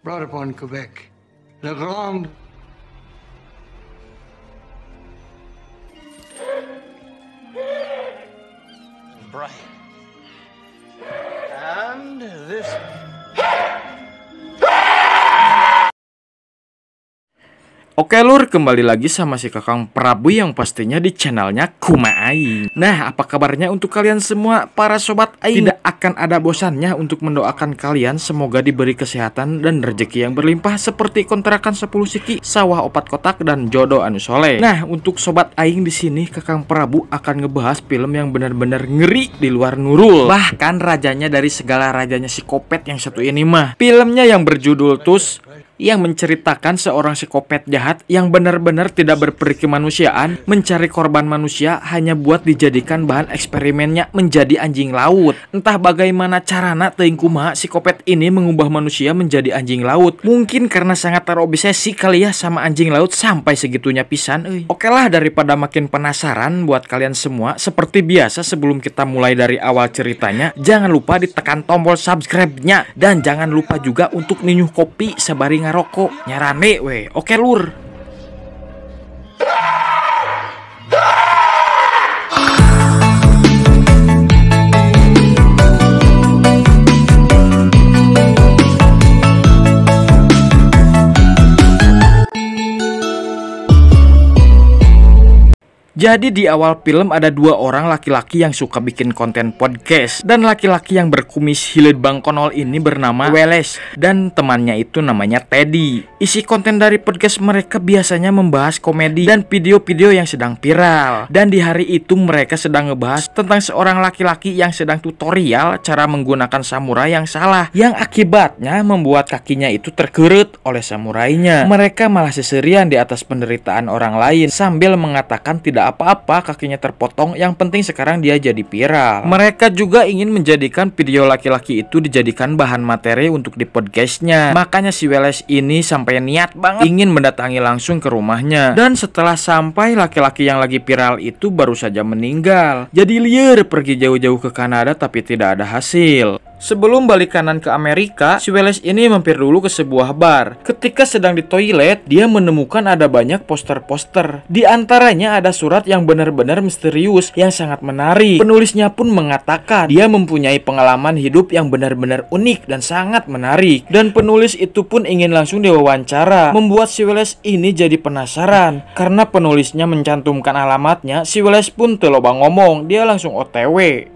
brought upon Quebec. Le Grand bright. And this. Oke lur, kembali lagi sama si Kakang Prabu yang pastinya di channelnya Kuma Aing. Nah, apa kabarnya untuk kalian semua para sobat Aing? Tidak akan ada bosannya untuk mendoakan kalian semoga diberi kesehatan dan rezeki yang berlimpah seperti kontrakan 10 siki, sawah 4 kotak dan jodoh anu soleh. Nah, untuk sobat Aing di sini Kakang Prabu akan ngebahas film yang benar-benar ngeri di luar nurul. Bahkan rajanya dari segala rajanya psikopat yang satu ini mah. Filmnya yang berjudul Tus, yang menceritakan seorang psikopat jahat yang benar-benar tidak berperi kemanusiaan, mencari korban manusia hanya buat dijadikan bahan eksperimennya menjadi anjing laut. Entah bagaimana carana teuing kumaha psikopat ini mengubah manusia menjadi anjing laut. Mungkin karena sangat terobsesi kali ya sama anjing laut sampai segitunya pisan. Oke lah, daripada makin penasaran buat kalian semua, seperti biasa sebelum kita mulai dari awal ceritanya, jangan lupa ditekan tombol subscribe-nya dan jangan lupa juga untuk ninyuh kopi sabari ngarokok nyarane we. Oke lur. Jadi di awal film ada dua orang laki-laki yang suka bikin konten podcast. Dan laki-laki yang berkumis hilet bangkonol ini bernama Welles. Dan temannya itu namanya Teddy. Isi konten dari podcast mereka biasanya membahas komedi dan video-video yang sedang viral. Dan di hari itu mereka sedang ngebahas tentang seorang laki-laki yang sedang tutorial cara menggunakan samurai yang salah, yang akibatnya membuat kakinya itu terkerut oleh samurainya. Mereka malah seserian di atas penderitaan orang lain sambil mengatakan tidak apa-apa kakinya terpotong, yang penting sekarang dia jadi viral. Mereka juga ingin menjadikan video laki-laki itu dijadikan bahan materi untuk di podcastnya. Makanya si Welles ini sampai niat banget ingin mendatangi langsung ke rumahnya. Dan setelah sampai, laki-laki yang lagi viral itu baru saja meninggal. Jadi liar pergi jauh-jauh ke Kanada tapi tidak ada hasil. Sebelum balik kanan ke Amerika, si Welles ini mampir dulu ke sebuah bar. Ketika sedang di toilet, dia menemukan ada banyak poster-poster. Di antaranya ada surat yang benar-benar misterius yang sangat menarik. Penulisnya pun mengatakan dia mempunyai pengalaman hidup yang benar-benar unik dan sangat menarik. Dan penulis itu pun ingin langsung diwawancara. Membuat si Welles ini jadi penasaran. Karena penulisnya mencantumkan alamatnya, si Welles pun teloba ngomong, dia langsung OTW.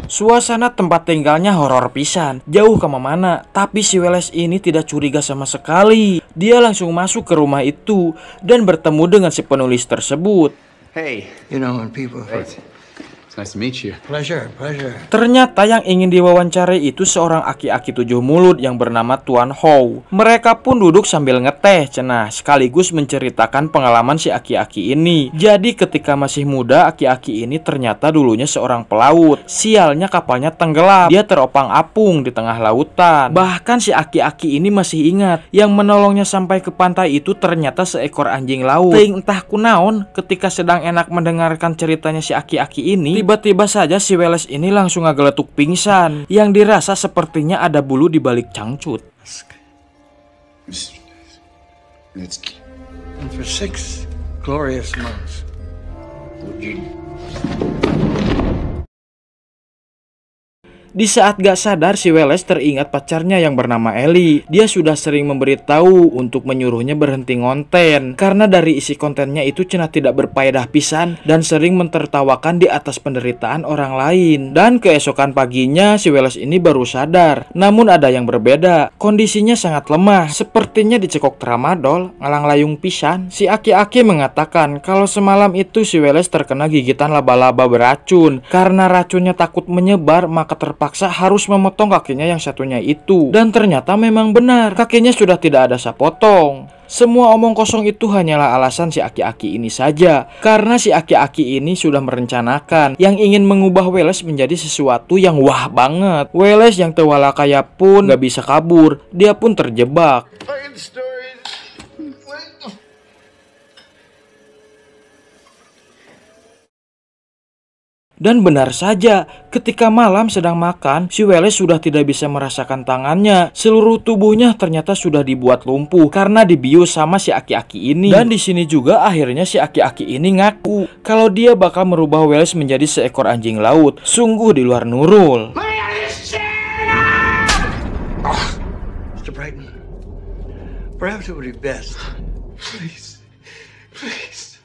Suasana tempat tinggalnya horor pisan, jauh kemana-mana. Tapi si Welles ini tidak curiga sama sekali. Dia langsung masuk ke rumah itu dan bertemu dengan si penulis tersebut. Hey, You know, when people... it's nice to meet you. Pleasure, pleasure. Ternyata yang ingin diwawancarai itu seorang aki-aki 7 mulut yang bernama Tuan Hou. Mereka pun duduk sambil ngeteh cenah, sekaligus menceritakan pengalaman si aki-aki ini. Jadi ketika masih muda, aki-aki ini ternyata dulunya seorang pelaut. Sialnya kapalnya tenggelam, dia teropang-apung di tengah lautan. Bahkan si aki-aki ini masih ingat, yang menolongnya sampai ke pantai itu ternyata seekor anjing laut. Teuing entah kunaon, ketika sedang enak mendengarkan ceritanya si aki-aki ini, tiba-tiba saja si Welles ini langsung ngageletuk pingsan, yang dirasa sepertinya ada bulu di balik cangcut. And for 6 glorious months. Di saat gak sadar, si Welles teringat pacarnya yang bernama Ellie. Dia sudah sering memberitahu untuk menyuruhnya berhenti ngonten, karena dari isi kontennya itu cenah tidak berfaedah pisan dan sering mentertawakan di atas penderitaan orang lain. Dan keesokan paginya si Welles ini baru sadar. Namun ada yang berbeda, kondisinya sangat lemah, sepertinya dicekok tramadol, ngalang layung pisan. Si aki-aki mengatakan kalau semalam itu si Welles terkena gigitan laba-laba beracun. Karena racunnya takut menyebar, maka terpaksa harus memotong kakinya yang satunya itu. Dan ternyata memang benar, kakinya sudah tidak ada sapotong. Semua omong kosong itu hanyalah alasan si aki-aki ini saja. Karena si aki-aki ini sudah merencanakan yang ingin mengubah Welles menjadi sesuatu yang wah banget. Welles yang tewala kaya pun gak bisa kabur, dia pun terjebak. Dan benar saja, ketika malam sedang makan, si Welles sudah tidak bisa merasakan tangannya. Seluruh tubuhnya ternyata sudah dibuat lumpuh karena dibius sama si aki-aki ini. Dan di sini juga akhirnya si aki-aki ini ngaku kalau dia bakal merubah Welles menjadi seekor anjing laut. Sungguh di luar nurul. Mr. Brighton, perhaps it would be best. Please, please.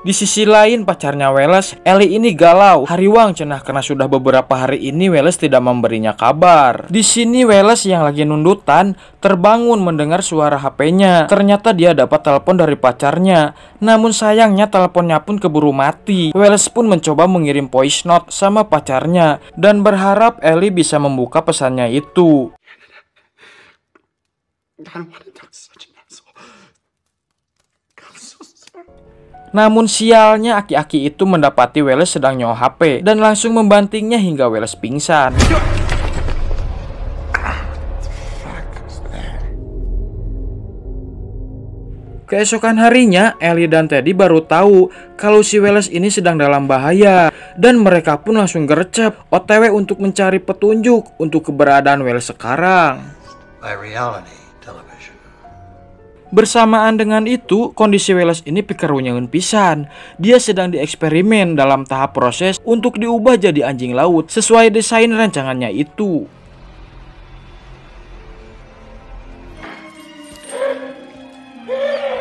Di sisi lain pacarnya Welles, Ellie ini galau. Hariwang cenah karena sudah beberapa hari ini Welles tidak memberinya kabar. Di sini Welles yang lagi nundutan terbangun mendengar suara HP-nya. Ternyata dia dapat telepon dari pacarnya. Namun sayangnya teleponnya pun keburu mati. Welles pun mencoba mengirim voice note sama pacarnya dan berharap Ellie bisa membuka pesannya itu. Namun sialnya aki-aki itu mendapati Welles sedang nyawa HP dan langsung membantingnya hingga Welles pingsan. Keesokan harinya, Ellie dan Teddy baru tahu kalau si Welles ini sedang dalam bahaya. Dan mereka pun langsung gercep OTW untuk mencari petunjuk untuk keberadaan Welles sekarang. By reality television. Bersamaan dengan itu, kondisi Welles ini pikerunyeun pisan. Dia sedang dieksperimen dalam tahap proses untuk diubah jadi anjing laut sesuai desain rancangannya itu.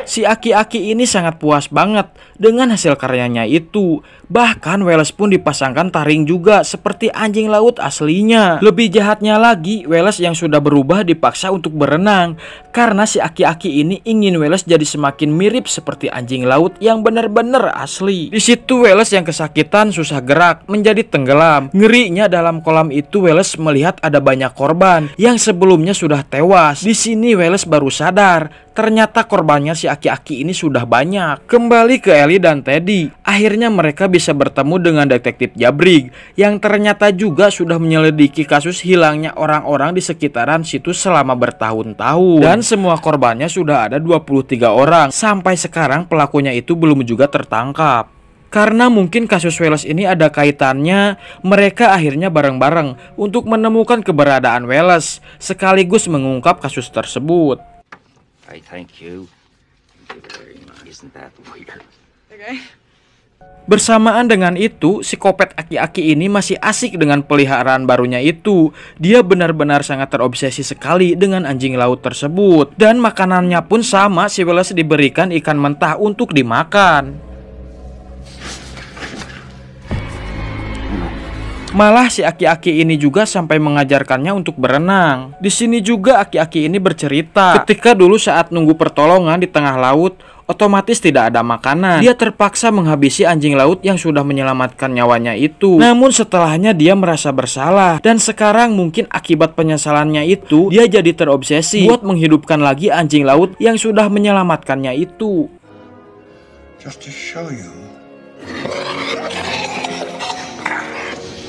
Si aki-aki ini sangat puas banget dengan hasil karyanya itu. Bahkan Welles pun dipasangkan taring juga seperti anjing laut aslinya. Lebih jahatnya lagi, Welles yang sudah berubah dipaksa untuk berenang karena si aki-aki ini ingin Welles jadi semakin mirip seperti anjing laut yang benar-benar asli. Di situ Welles yang kesakitan susah gerak menjadi tenggelam. Ngerinya dalam kolam itu Welles melihat ada banyak korban yang sebelumnya sudah tewas. Di sini Welles baru sadar ternyata korbannya si aki-aki ini sudah banyak. Kembali ke Ellie dan Teddy. Akhirnya mereka bisa bertemu dengan detektif Jabrig yang ternyata juga sudah menyelidiki kasus hilangnya orang-orang di sekitaran situ selama bertahun-tahun. Dan semua korbannya sudah ada 23 orang. Sampai sekarang pelakunya itu belum juga tertangkap. Karena mungkin kasus Welles ini ada kaitannya, mereka akhirnya bareng-bareng untuk menemukan keberadaan Welles sekaligus mengungkap kasus tersebut. I thank you. Thank you very much. Isn't that weird? Okay. Bersamaan dengan itu, si kopet aki-aki ini masih asik dengan peliharaan barunya itu. Dia benar-benar sangat terobsesi sekali dengan anjing laut tersebut. Dan makanannya pun sama, si Welles diberikan ikan mentah untuk dimakan. Malah si aki-aki ini juga sampai mengajarkannya untuk berenang. Di sini juga aki-aki ini bercerita, ketika dulu saat nunggu pertolongan di tengah laut, otomatis tidak ada makanan. Dia terpaksa menghabisi anjing laut yang sudah menyelamatkan nyawanya itu. Namun setelahnya dia merasa bersalah. Dan sekarang mungkin akibat penyesalannya itu, dia jadi terobsesi buat menghidupkan lagi anjing laut yang sudah menyelamatkannya itu. Just to show you.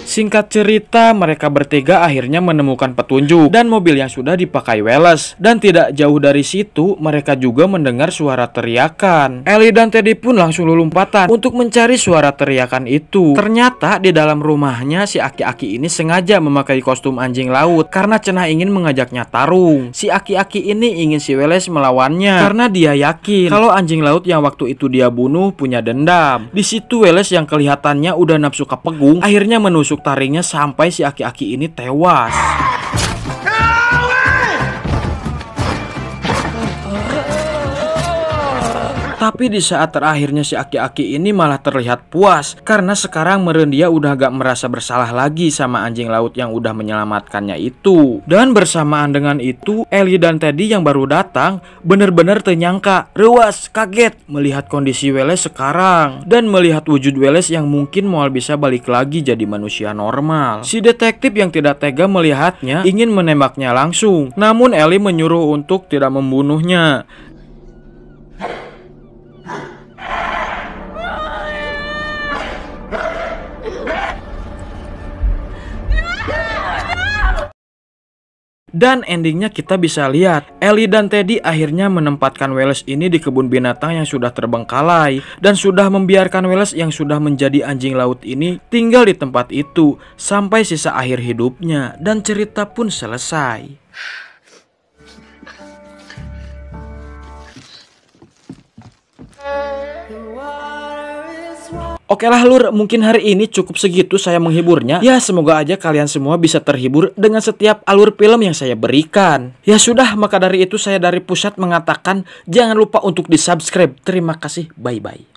Singkat cerita, mereka bertiga akhirnya menemukan petunjuk dan mobil yang sudah dipakai Welles. Dan tidak jauh dari situ, mereka juga mendengar suara teriakan. Ellie dan Teddy pun langsung lompatan untuk mencari suara teriakan itu. Ternyata di dalam rumahnya si aki-aki ini sengaja memakai kostum anjing laut karena cenah ingin mengajaknya tarung. Si aki-aki ini ingin si Welles melawannya karena dia yakin kalau anjing laut yang waktu itu dia bunuh punya dendam. Di situ Welles yang kelihatannya udah nafsu kepegung akhirnya menusuk taringnya sampai si aki-aki ini tewas. Tapi di saat terakhirnya si aki-aki ini malah terlihat puas karena sekarang meureun dia udah gak merasa bersalah lagi sama anjing laut yang udah menyelamatkannya itu. Dan bersamaan dengan itu, Ellie dan Teddy yang baru datang bener-bener ternyangka, reuas, kaget melihat kondisi Welles sekarang dan melihat wujud Welles yang mungkin moal bisa balik lagi jadi manusia normal. Si detektif yang tidak tega melihatnya ingin menembaknya langsung, namun Ellie menyuruh untuk tidak membunuhnya. Dan endingnya kita bisa lihat Ellie dan Teddy akhirnya menempatkan Wallace ini di kebun binatang yang sudah terbengkalai, dan sudah membiarkan Wallace yang sudah menjadi anjing laut ini tinggal di tempat itu sampai sisa akhir hidupnya, dan cerita pun selesai. Oke lah lur, mungkin hari ini cukup segitu saya menghiburnya. Ya semoga aja kalian semua bisa terhibur dengan setiap alur film yang saya berikan. Ya sudah, maka dari itu saya dari pusat mengatakan jangan lupa untuk di subscribe. Terima kasih, bye bye.